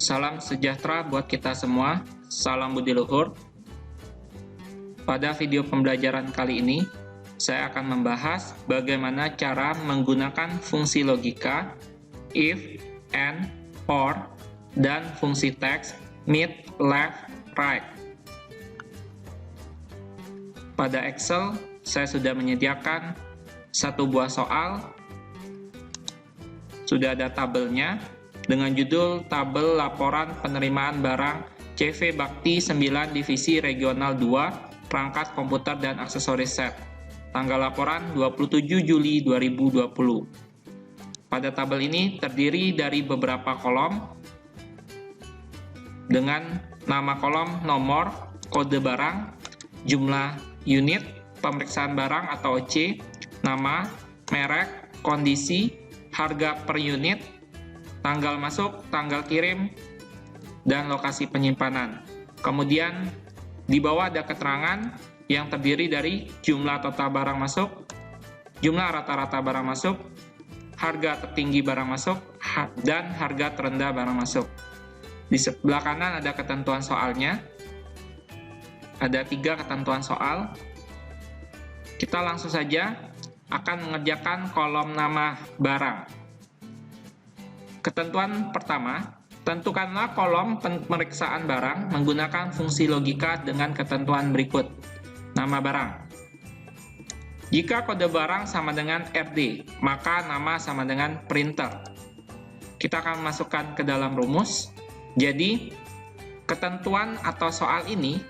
Salam sejahtera buat kita semua, salam budi luhur. Pada video pembelajaran kali ini, saya akan membahas bagaimana cara menggunakan fungsi logika, if, and, or, dan fungsi teks, mid, left, right. Pada Excel, saya sudah menyediakan satu buah soal, sudah ada tabelnya, dengan judul Tabel Laporan Penerimaan Barang CV Bakti 9 Divisi Regional 2 Perangkat Komputer dan Aksesoris Set. Tanggal laporan 27 Juli 2020. Pada tabel ini terdiri dari beberapa kolom dengan nama kolom nomor, kode barang, jumlah unit, pemeriksaan barang atau OC, nama, merek, kondisi, harga per unit, tanggal masuk, tanggal kirim, dan lokasi penyimpanan. Kemudian di bawah ada keterangan yang terdiri dari jumlah total barang masuk, jumlah rata-rata barang masuk, harga tertinggi barang masuk, dan harga terendah barang masuk. Di sebelah kanan ada ketentuan soalnya. Ada 3 ketentuan soal. Kita langsung saja akan mengerjakan kolom nama barang. Ketentuan pertama, tentukanlah kolom pemeriksaan barang menggunakan fungsi logika dengan ketentuan berikut. Nama barang. Jika kode barang sama dengan RD, maka nama sama dengan printer. Kita akan masukkan ke dalam rumus. Jadi, ketentuan atau soal ini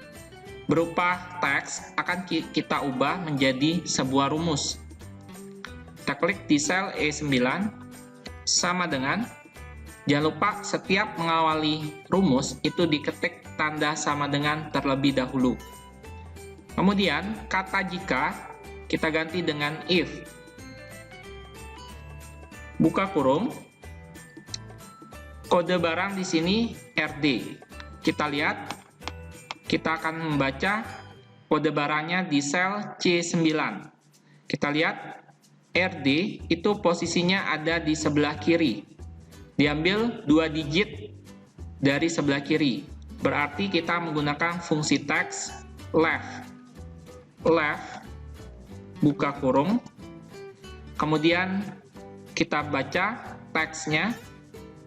berupa teks akan kita ubah menjadi sebuah rumus. Kita klik di sel E9 sama dengan, jangan lupa setiap mengawali rumus itu diketik tanda sama dengan terlebih dahulu. Kemudian kata jika kita ganti dengan if. Buka kurung. Kode barang di sini RD. Kita lihat, kita akan membaca kode barangnya di sel C9. Kita lihat RD itu posisinya ada di sebelah kiri. Diambil 2 digit dari sebelah kiri. Berarti kita menggunakan fungsi teks left. Left, buka kurung. Kemudian kita baca teksnya,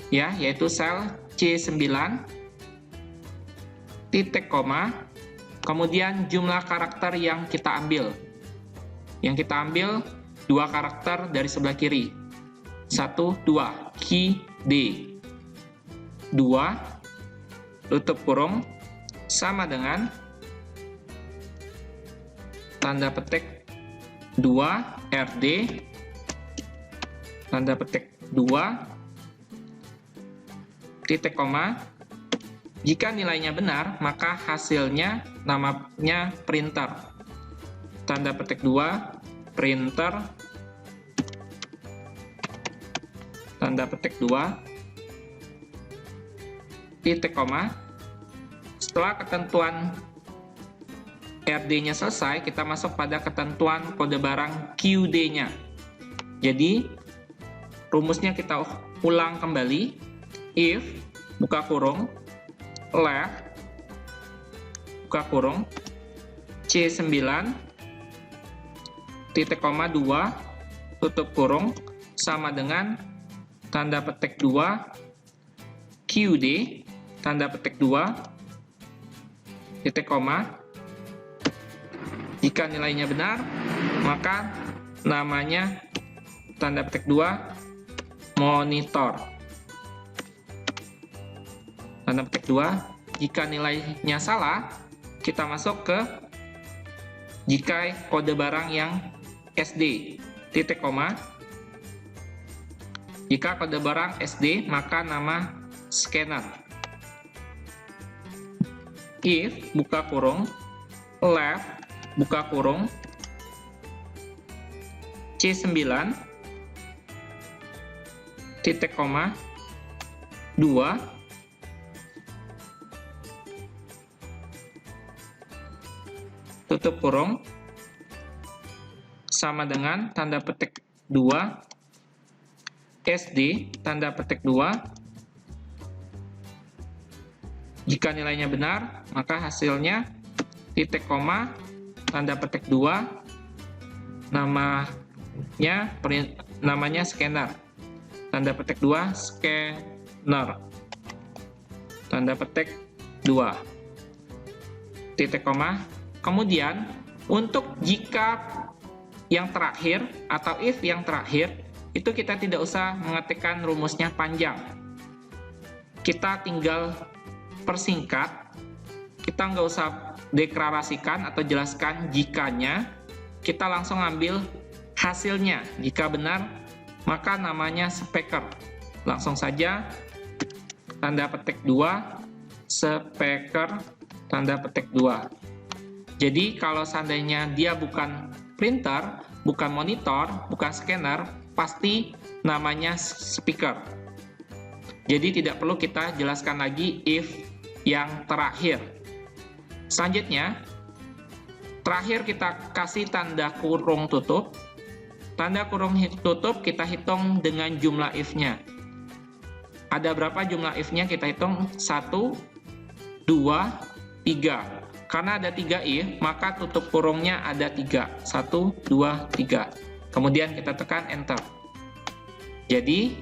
ya, yaitu sel C9, titik koma, kemudian jumlah karakter yang kita ambil. Yang kita ambil 2 karakter dari sebelah kiri. 1, 2, key D. 2, tutup kurung, sama dengan tanda petik 2 RD, tanda petik 2, titik koma. Jika nilainya benar, maka hasilnya namanya printer. Tanda petik 2, printer, tanda petik 2, titik koma. Setelah ketentuan RD-nya selesai, kita masuk pada ketentuan kode barang QD-nya. Jadi, rumusnya kita ulang kembali. If, buka kurung, left, buka kurung, C9, titik koma 2, tutup kurung, sama dengan tanda petik 2, QD, tanda petik 2, titik koma. Jika nilainya benar, maka namanya tanda petik 2, monitor. Tanda petik 2, jika nilainya salah, kita masuk ke jika kode barang yang SD, titik koma. Jika kode barang SD, maka nama scanner. If, buka kurung, left, buka kurung, C9, titik koma, 2, tutup kurung, sama dengan tanda petik 2, SD, tanda petik 2, Jika nilainya benar, maka hasilnya titik koma, tanda petik 2, namanya scanner. Tanda petik 2, scanner. Tanda petik 2. Titik koma. Kemudian, untuk jika yang terakhir atau if yang terakhir, itu kita tidak usah mengetikkan rumusnya panjang. Kita tinggal persingkat, kita nggak usah deklarasikan atau jelaskan jikanya, kita langsung ambil hasilnya. Jika benar, maka namanya speaker. Langsung saja, tanda petik 2, speaker, tanda petik 2. Jadi kalau seandainya dia bukan printer, bukan monitor, bukan scanner, pasti namanya speaker. Jadi tidak perlu kita jelaskan lagi if yang terakhir. Selanjutnya, terakhir kita kasih tanda kurung tutup. Tanda kurung tutup kita hitung dengan jumlah if-nya. Ada berapa jumlah if-nya? Kita hitung 1, 2, 3. Karena ada 3 if, maka tutup kurungnya ada 3. 1, 2, 3. Kemudian kita tekan enter. Jadi,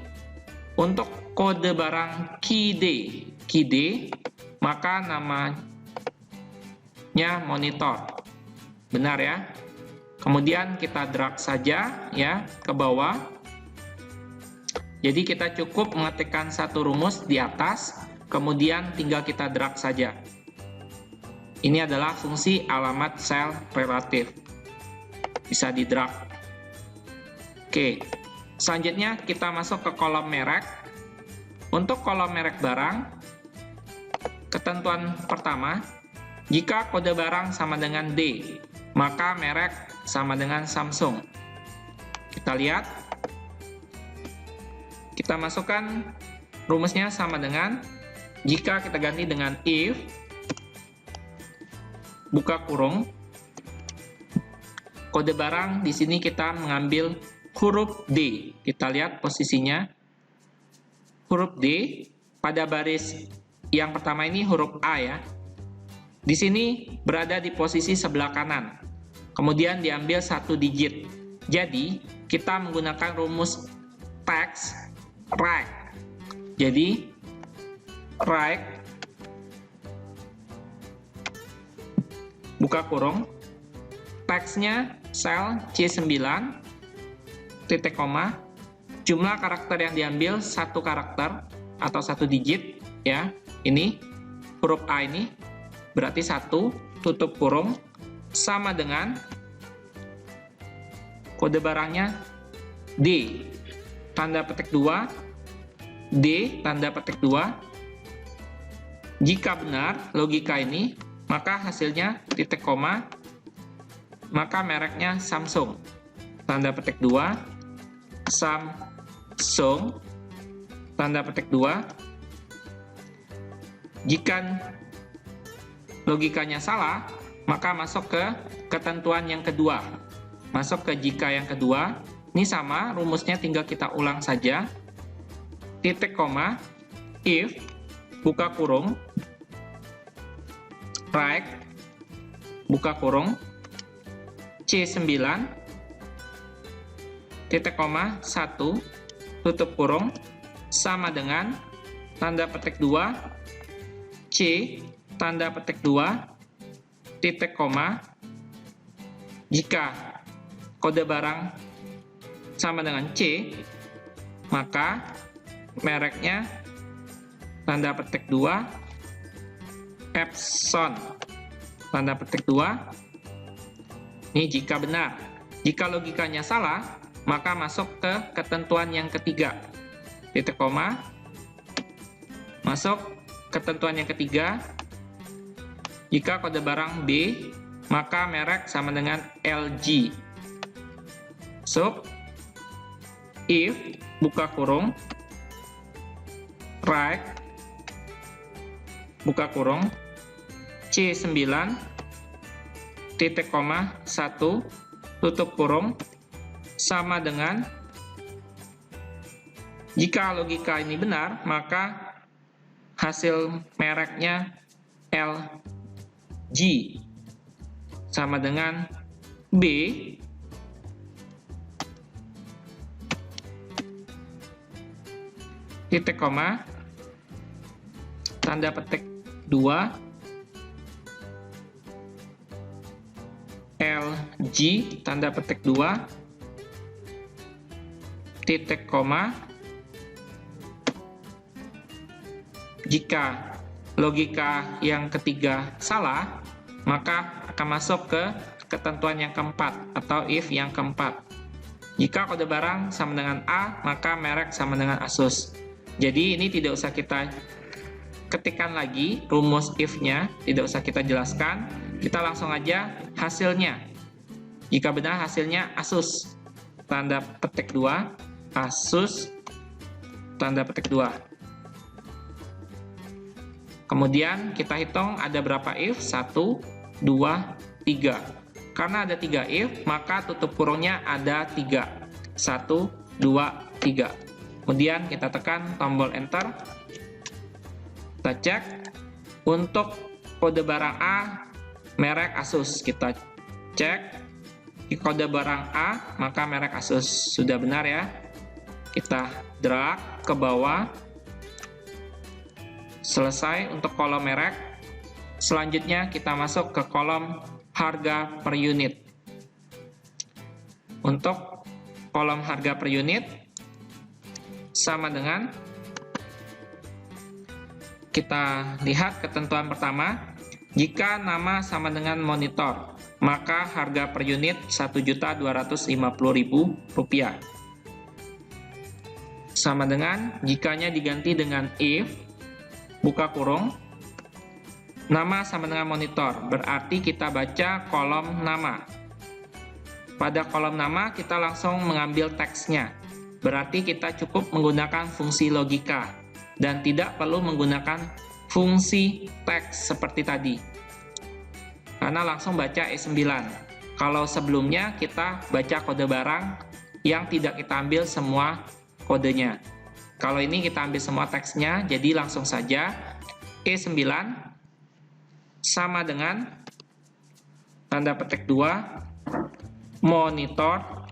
untuk kode barang key D, maka namanya monitor. Benar ya? Kemudian kita drag saja ya ke bawah. Jadi kita cukup mengetikkan satu rumus di atas, kemudian tinggal kita drag saja. Ini adalah fungsi alamat sel relatif. Bisa di drag. Oke. Selanjutnya kita masuk ke kolom merek. Untuk kolom merek barang, ketentuan pertama, jika kode barang sama dengan D, maka merek sama dengan Samsung. Kita lihat. Kita masukkan rumusnya sama dengan, jika kita ganti dengan if, buka kurung, kode barang di sini kita mengambil huruf D. Kita lihat posisinya. Huruf D pada baris yang pertama ini huruf A ya. Di sini berada di posisi sebelah kanan. Kemudian diambil 1 digit. Jadi, kita menggunakan rumus text right. Jadi, right, buka kurung, teksnya sel C9, titik koma, jumlah karakter yang diambil 1 karakter atau 1 digit, ya, ini, huruf A ini, berarti 1, tutup kurung, sama dengan kode barangnya D, tanda petik 2, D, tanda petik 2. Jika benar logika ini, maka hasilnya titik koma, maka mereknya Samsung. Tanda petik 2, Samsung, tanda petik 2. Jika logikanya salah, maka masuk ke ketentuan yang kedua. Masuk ke jika yang kedua. Ini sama, rumusnya tinggal kita ulang saja. Titik koma, if, buka kurung, right, buka kurung, C9, titik koma, 1, tutup kurung, sama dengan, tanda petik 2, C, tanda petik 2, titik koma, jika kode barang sama dengan C, maka mereknya tanda petik 2, Epson, tanda petik 2. Ini jika benar. Jika logikanya salah, maka masuk ke ketentuan yang ketiga. Titik koma, masuk ketentuan yang ketiga. Jika kode barang B, maka merek sama dengan LG. So, if, buka kurung, right, buka kurung, C9, titik koma, 1, tutup kurung, sama dengan, jika logika ini benar, maka hasil mereknya LG sama dengan B titik koma tanda petik 2 LG tanda petik 2 titik koma. Jika logika yang ketiga salah, maka akan masuk ke ketentuan yang keempat atau if yang keempat. Jika kode barang sama dengan A, maka merek sama dengan Asus. Jadi ini tidak usah kita ketikkan lagi rumus if-nya, tidak usah kita jelaskan. Kita langsung aja hasilnya. Jika benar hasilnya Asus, tanda petik 2, Asus, tanda petik 2. Kemudian kita hitung ada berapa if, 1, 2, 3. Karena ada 3 if, maka tutup kurungnya ada 3. 1, 2, 3. Kemudian kita tekan tombol enter. Kita cek untuk kode barang A, merek Asus. Kita cek di kode barang A, maka merek Asus. Sudah benar ya. Kita drag ke bawah. Selesai untuk kolom merek. Selanjutnya kita masuk ke kolom harga per unit. Untuk kolom harga per unit sama dengan, kita lihat ketentuan pertama, jika nama sama dengan monitor, maka harga per unit Rp1.250.000. Sama dengan jikanya diganti dengan if, buka kurung, nama sama dengan monitor, berarti kita baca kolom nama. Pada kolom nama kita langsung mengambil teksnya, berarti kita cukup menggunakan fungsi logika dan tidak perlu menggunakan fungsi teks seperti tadi, karena langsung baca E9. Kalau sebelumnya kita baca kode barang yang tidak kita ambil semua kodenya. Kalau ini kita ambil semua teksnya, jadi langsung saja E9 sama dengan tanda petik 2 monitor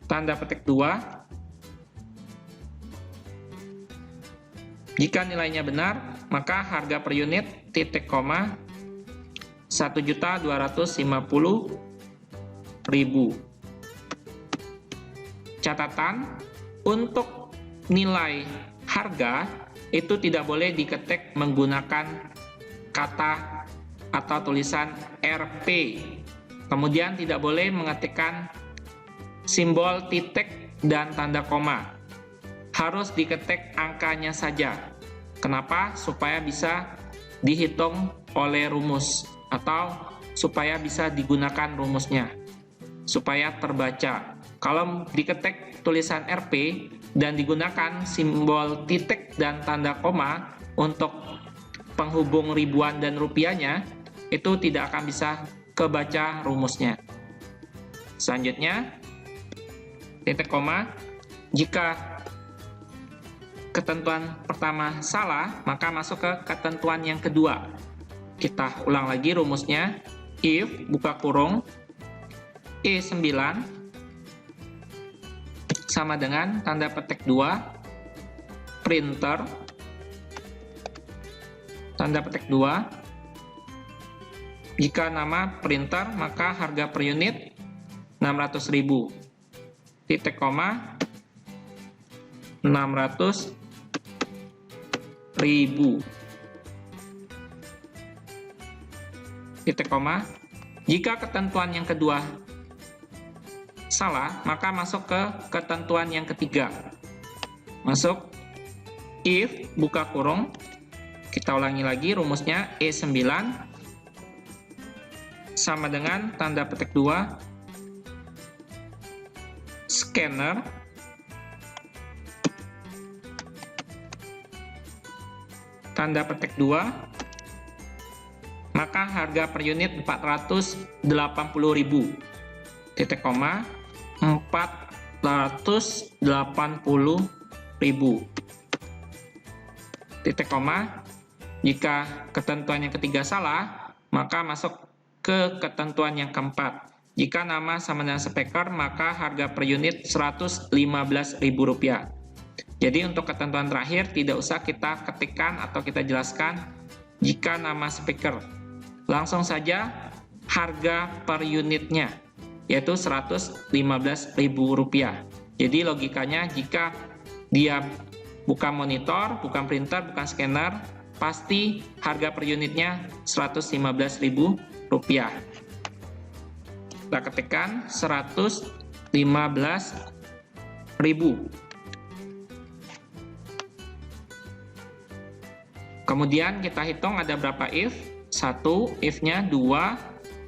tanda petik 2. Jika nilainya benar, maka harga per unit titik koma Rp1.250.000. Catatan, untuk nilai harga itu tidak boleh diketik menggunakan kata atau tulisan Rp. Kemudian tidak boleh mengetikkan simbol titik dan tanda koma. Harus diketik angkanya saja. Kenapa? Supaya bisa dihitung oleh rumus atau supaya bisa digunakan rumusnya, supaya terbaca. Kalau diketik tulisan Rp dan digunakan simbol titik dan tanda koma untuk penghubung ribuan dan rupiahnya, itu tidak akan bisa kebaca rumusnya. Selanjutnya, titik koma. Jika ketentuan pertama salah, maka masuk ke ketentuan yang kedua. Kita ulang lagi rumusnya. If, buka kurung, E9 sama dengan tanda petik 2, printer, tanda petik 2. Jika nama printer, maka harga per unit 600.000. Titik koma 600.000. Titik koma. Jika ketentuan yang kedua salah, maka masuk ke ketentuan yang ketiga. Masuk if, buka kurung. Kita ulangi lagi rumusnya. E9 sama dengan tanda petik 2, scanner, tanda petik 2, maka harga per unit 480.000. Titik koma 480.000. titik koma. Jika ketentuan yang ketiga salah, maka masuk ke ketentuan yang keempat. Jika nama sama dengan speaker, maka harga per unit Rp115.000. Jadi untuk ketentuan terakhir, tidak usah kita ketikkan atau kita jelaskan jika nama speaker. Langsung saja harga per unitnya, yaitu Rp115.000. Jadi logikanya jika dia bukan monitor, bukan printer, bukan scanner, pasti harga per unitnya Rp115.000. Kita ketikkan Rp115.000. Kemudian kita hitung ada berapa if. 1, if-nya 2,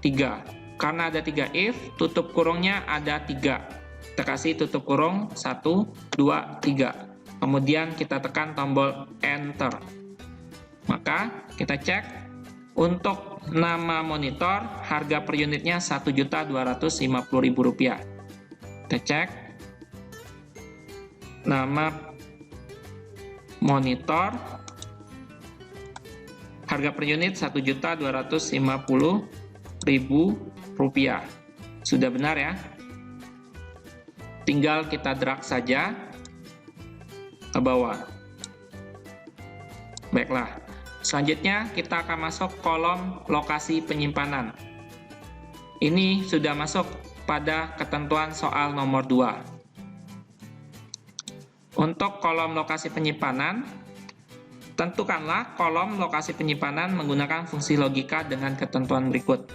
3. Karena ada 3 if, tutup kurungnya ada 3. Kita kasih tutup kurung 1, 2, 3. Kemudian kita tekan tombol enter. Maka kita cek untuk nama monitor harga per unitnya Rp1.250.000. Kita cek nama monitor harga per unit Rp1.250.000. Sudah benar ya? Tinggal kita drag saja ke bawah. Baiklah. Selanjutnya kita akan masuk kolom lokasi penyimpanan. Ini sudah masuk pada ketentuan soal nomor 2. Untuk kolom lokasi penyimpanan, tentukanlah kolom lokasi penyimpanan menggunakan fungsi logika dengan ketentuan berikut.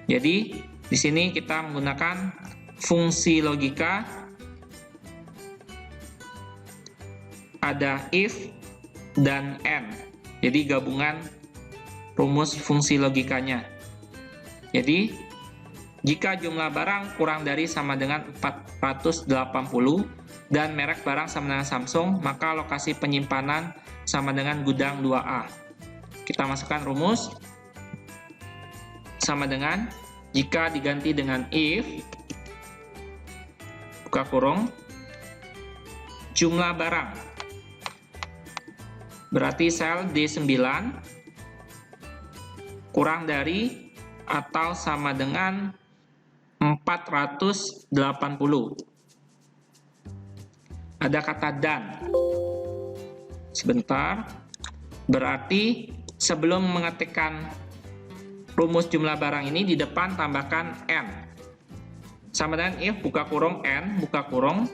Jadi, di sini kita menggunakan fungsi logika, ada if dan and. Jadi gabungan rumus fungsi logikanya. Jadi, jika jumlah barang kurang dari sama dengan 480 dan merek barang sama dengan Samsung, maka lokasi penyimpanan sama dengan gudang 2A. Kita masukkan rumus sama dengan, jika diganti dengan if, buka kurung, jumlah barang. Berarti sel D9 kurang dari atau sama dengan 480. Ada kata dan. Sebentar. Berarti sebelum mengetikkan rumus jumlah barang ini, di depan tambahkan n. Sama dengan if, buka kurung, n, buka kurung.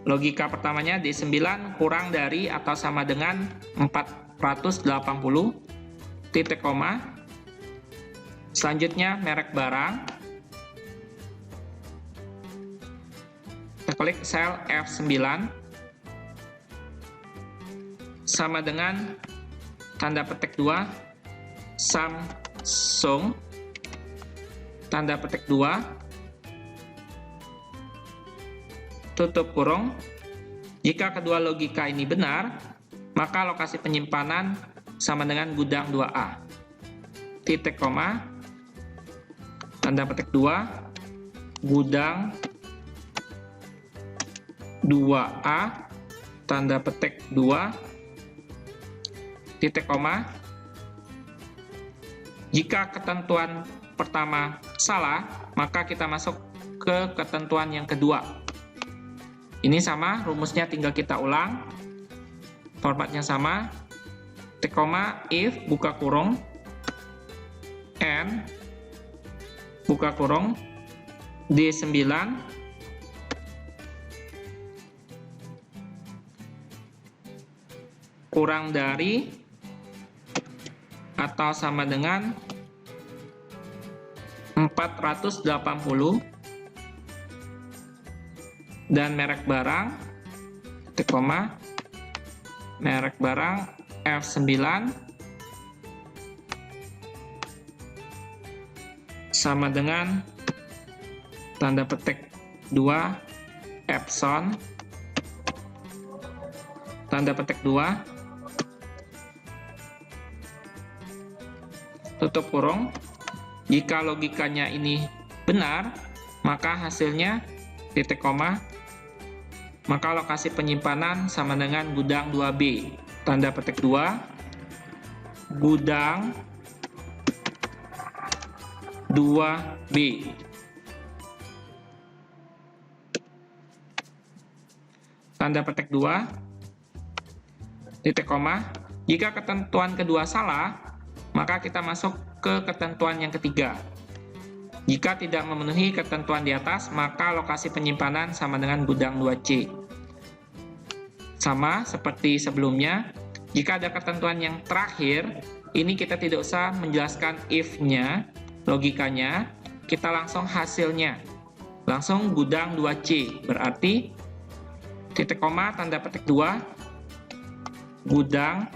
Logika pertamanya D9 kurang dari atau sama dengan 480, titik koma. Selanjutnya merek barang. Kita klik sel F9 sama dengan tanda petik 2 Samsung, tanda petik 2, tutup kurung. Jika kedua logika ini benar, maka lokasi penyimpanan sama dengan gudang 2A. Titik koma, tanda petik 2, gudang 2A, tanda petik 2, titik koma. Jika ketentuan pertama salah, maka kita masuk ke ketentuan yang kedua. Ini sama, rumusnya tinggal kita ulang. Formatnya sama. Titik koma, if, buka kurung, and, buka kurung, D9, kurang dari atau sama dengan 480 dan merek barang, titik koma, merek barang F9 sama dengan tanda petik 2 Epson, tanda petik 2, tutup kurung. Jika logikanya ini benar, maka hasilnya titik koma maka lokasi penyimpanan sama dengan gudang 2B. Tanda petik 2, gudang 2B. Tanda petik 2, titik koma. Jika ketentuan kedua salah, maka kita masuk ke ketentuan yang ketiga. Jika tidak memenuhi ketentuan di atas, maka lokasi penyimpanan sama dengan gudang 2C. Sama seperti sebelumnya, jika ada ketentuan yang terakhir, ini kita tidak usah menjelaskan if-nya, logikanya, kita langsung hasilnya. Langsung gudang 2C, berarti titik koma tanda petik 2, gudang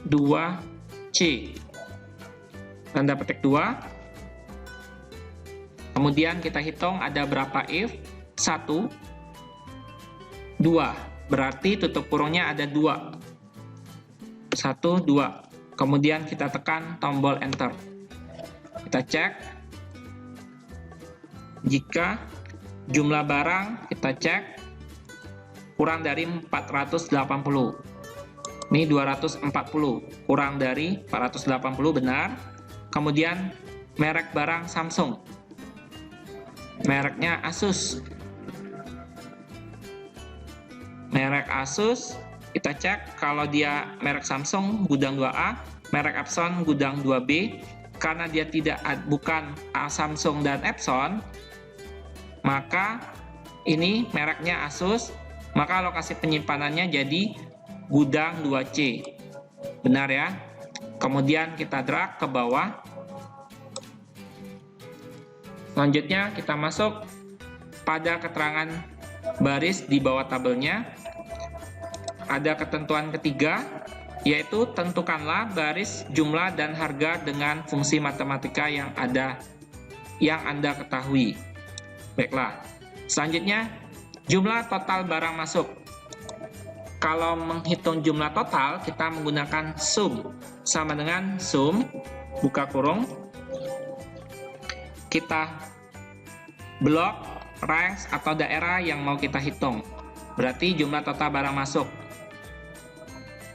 2C. Tanda petik 2. Kemudian kita hitung ada berapa if, 1, 2, berarti tutup kurungnya ada 2, 1, 2. Kemudian kita tekan tombol enter. Kita cek, jika jumlah barang kita cek kurang dari 480. Ini 240, kurang dari 480 benar. Kemudian merek barang Samsung. Mereknya Asus. Merek Asus, kita cek kalau dia merek Samsung gudang 2A, merek Epson gudang 2B. Karena dia bukan Samsung dan Epson, maka ini mereknya Asus, maka lokasi penyimpanannya jadi gudang 2C. Benar ya? Kemudian kita drag ke bawah. Selanjutnya kita masuk pada keterangan baris di bawah tabelnya. Ada ketentuan ketiga, yaitu tentukanlah baris jumlah dan harga dengan fungsi matematika yang Anda ketahui. Baiklah. Selanjutnya, jumlah total barang masuk. Kalau menghitung jumlah total, kita menggunakan sum. Sama dengan sum, buka kurung, kita blok, range, atau daerah yang mau kita hitung. Berarti jumlah total barang masuk.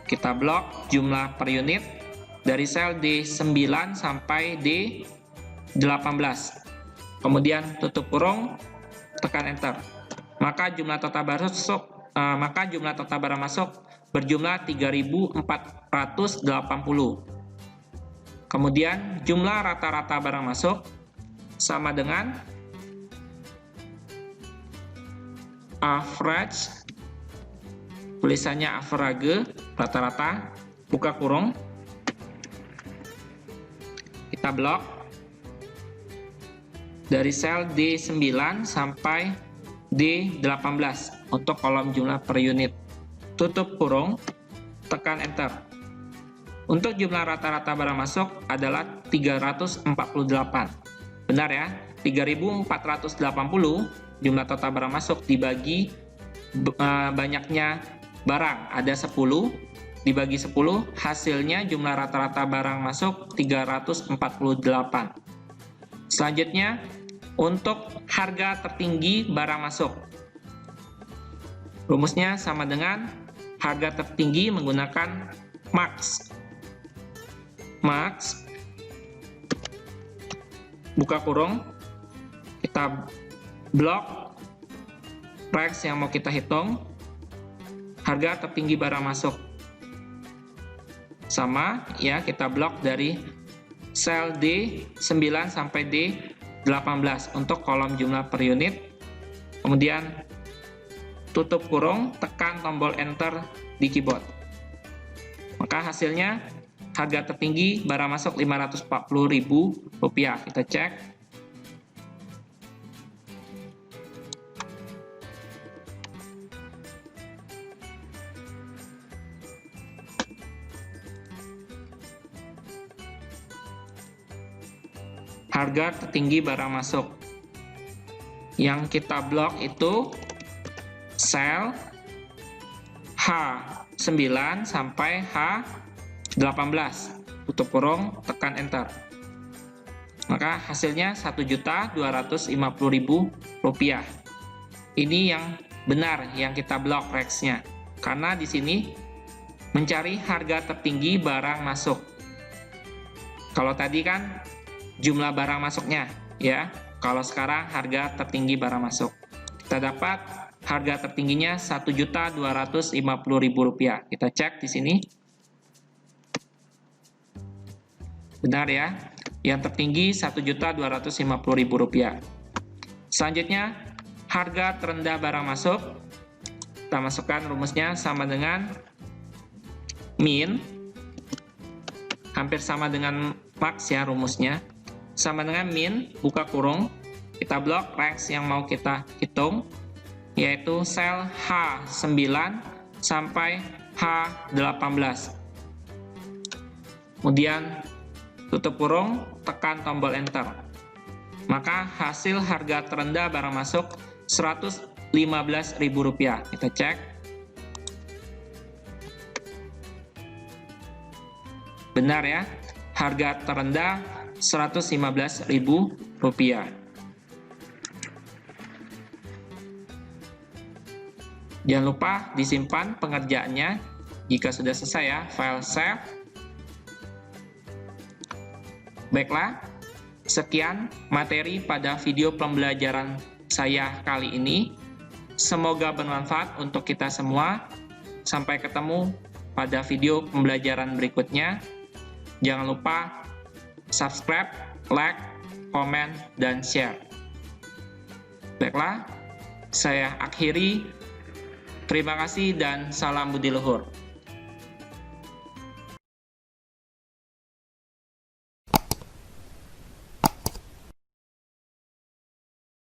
Kita blok jumlah per unit dari sel D9 sampai D18. Kemudian tutup kurung, tekan enter. Maka jumlah total barang masuk berjumlah 3.480. Kemudian jumlah rata-rata barang masuk sama dengan average, tulisannya average, rata-rata, buka kurung, kita blok dari sel D9 sampai D18 untuk kolom jumlah per unit. Tutup kurung, tekan enter. Untuk jumlah rata-rata barang masuk adalah 348. Benar ya? 3.480 jumlah total barang masuk dibagi banyaknya barang. Ada 10, dibagi 10, hasilnya jumlah rata-rata barang masuk 348. Selanjutnya, untuk harga tertinggi barang masuk. Rumusnya sama dengan harga tertinggi menggunakan max. Max, buka kurung, kita blok price yang mau kita hitung, harga tertinggi barang masuk. Sama ya, kita blok dari sel D9 sampai D18 untuk kolom jumlah per unit. Kemudian tutup kurung, tekan tombol enter di keyboard. Maka hasilnya harga tertinggi barang masuk Rp540.000. Kita cek. Harga tertinggi barang masuk. Yang kita blok itu sel H9 sampai H18. Tutup kurung, tekan enter. Maka hasilnya Rp1.250.000. ini yang benar yang kita blok rex-nya. Karena di sini mencari harga tertinggi barang masuk. Kalau tadi kan jumlah barang masuknya, ya. Kalau sekarang harga tertinggi barang masuk. Kita dapat harga tertingginya Rp1.250.000. Kita cek di sini. Benar ya. Yang tertinggi Rp1.250.000. Selanjutnya, harga terendah barang masuk. Kita masukkan rumusnya sama dengan min. Hampir sama dengan max ya rumusnya. Sama dengan min, buka kurung. Kita blok range yang mau kita hitung, yaitu sel H9 sampai H18. Kemudian tutup kurung, tekan tombol enter. Maka hasil harga terendah barang masuk Rp115.000. Kita cek. Benar ya, harga terendah Rp115.000. Jangan lupa disimpan pengerjaannya jika sudah selesai ya, file save. Baiklah, sekian materi pada video pembelajaran saya kali ini. Semoga bermanfaat untuk kita semua. Sampai ketemu pada video pembelajaran berikutnya. Jangan lupa subscribe, like, komen, dan share. Baiklah, saya akhiri. Terima kasih dan salam budi luhur.